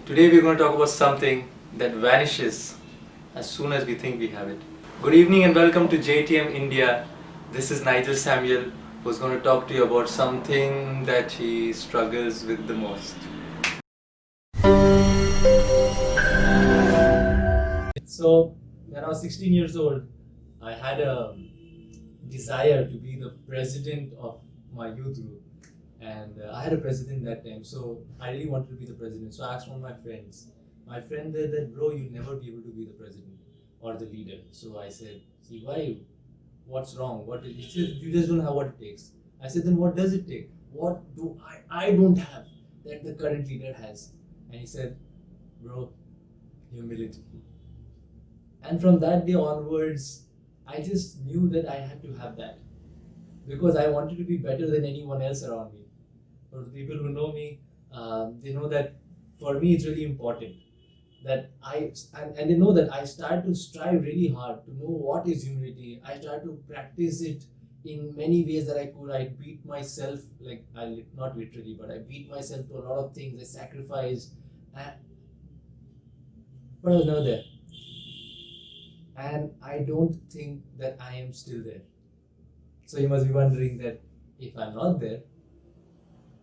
Today we're going to talk about something that vanishes as soon as we think we have it. Good evening and welcome to JTM India. This is Nigel Samuel who's going to talk to you about something that he struggles with the most. So, when I was 16 years old, I had a desire to be the president of my youth group. And I had a president that time, so I really wanted to be the president. So I asked one of my friends. My friend said that, bro, you'll never be able to be the president or the leader. So I said, see, why? What's wrong? He said, you just don't have what it takes. I said, then what does it take? What do I don't have that the current leader has? And he said, bro, humility. And from that day onwards, I just knew that I had to have that because I wanted to be better than anyone else around me. For the people who know me, they know that for me it's really important that and they know that I start to strive really hard to know what is humility. I start to practice it in many ways that I could. I beat myself, like I not literally, but I beat myself to a lot of things. I sacrificed, but I was never there. And I don't think that I am still there. So you must be wondering that if I'm not there,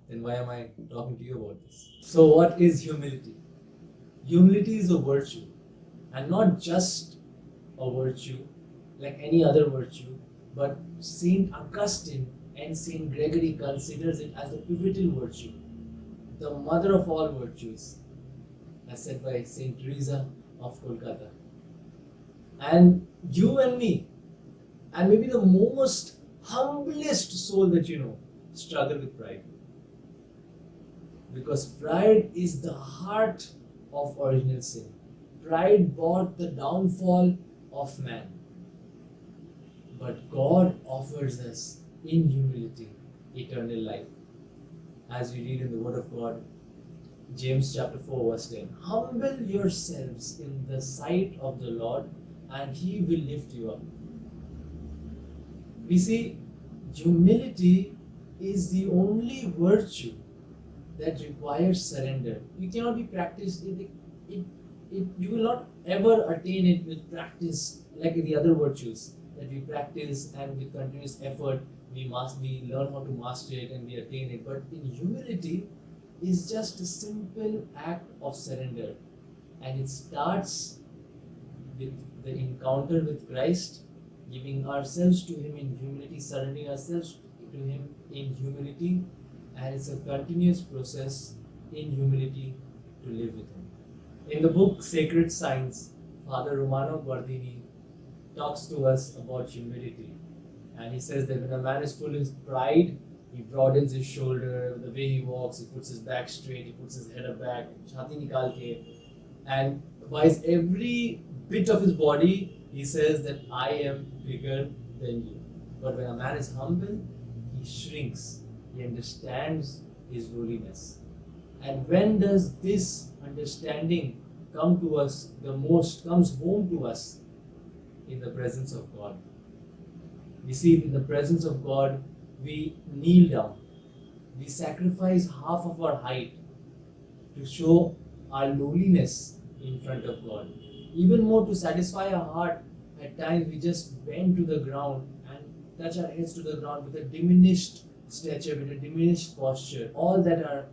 then why am I talking to you about this? So, what is humility? Humility is a virtue, and not just a virtue like any other virtue, but Saint Augustine and Saint Gregory considers it as a pivotal virtue, the mother of all virtues, as said by Saint Teresa of Kolkata. And you and me, and maybe the most humblest soul that you know, struggle with pride. Because pride is the heart of original sin. Pride brought the downfall of man. But God offers us in humility eternal life. As we read in the Word of God, James chapter 4 verse 10. Humble yourselves in the sight of the Lord and He will lift you up. We see, humility is the only virtue that requires surrender. You cannot be practiced. You will not ever attain it with practice like the other virtues that we practice, and with continuous effort we learn how to master it and we attain it. But in humility is just a simple act of surrender, and it starts with the encounter with Christ, giving ourselves to Him in humility, surrendering ourselves to Him in humility, and it's a continuous process in humility to live with Him. In the book Sacred Science, Father Romano Guardini talks to us about humility, and he says that when a man is full of pride, he broadens his shoulder, the way he walks, he puts his back straight, he puts his head up back, chhati nikal ke, and by every bit of his body, he says that I am bigger than you. But when a man is humble, he shrinks. He understands his lowliness. And when does this understanding come to us the most, comes home to us? In the presence of God. We see, in the presence of God, we kneel down. We sacrifice half of our height to show our lowliness in front of God. Even more, to satisfy our heart, at times we just bend to the ground and touch our heads to the ground with a diminished stature, with a diminished posture. All that our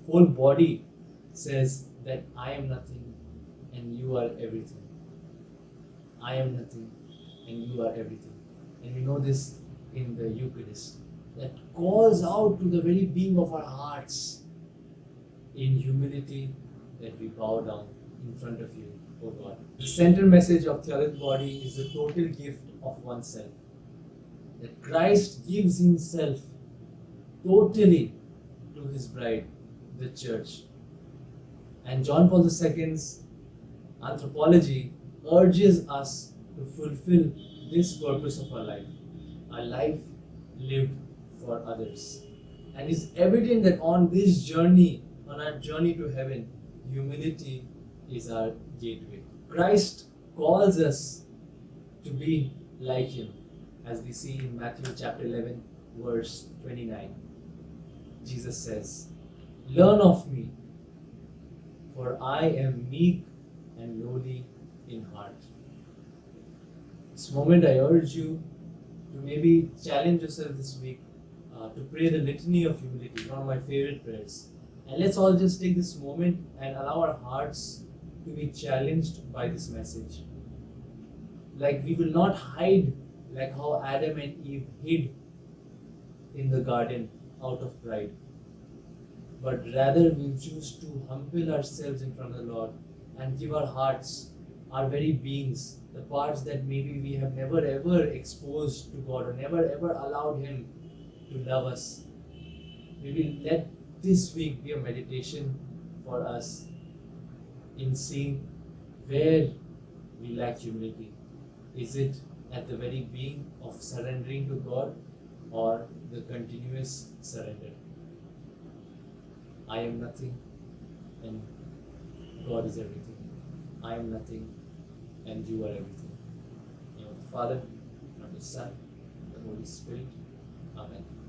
whole body says that I am nothing and you are everything. I am nothing and you are everything. And we know this in the Eucharist, that calls out to the very being of our hearts in humility, that we bow down in front of you, O God. The central message of Theological Body is the total gift of oneself. That Christ gives Himself totally to His bride, the Church. And John Paul II's anthropology urges us to fulfill this purpose of our life, a life lived for others. And it's evident that on this journey, on our journey to heaven, humility is our gateway. Christ calls us to be like Him, as we see in Matthew chapter 11, verse 29. Jesus says, "Learn of me, for I am meek and lowly in heart. This moment, I urge you to maybe challenge yourself this week to pray the litany of humility, one of my favorite prayers. And let's all just take this moment and allow our hearts to be challenged by this message. Like we will not hide like how Adam and Eve hid in the garden out of pride, but rather we'll choose to humble ourselves in front of the Lord and give our hearts, our very beings, the parts that maybe we have never ever exposed to God or never ever allowed Him to love us. Maybe let this week be a meditation for us in seeing where we lack humility. Is it at the very being of surrendering to God or the continuous surrender? I am nothing and God is everything. I am nothing and you are everything. In the name of the Father, and of the Son, and the Holy Spirit. Amen.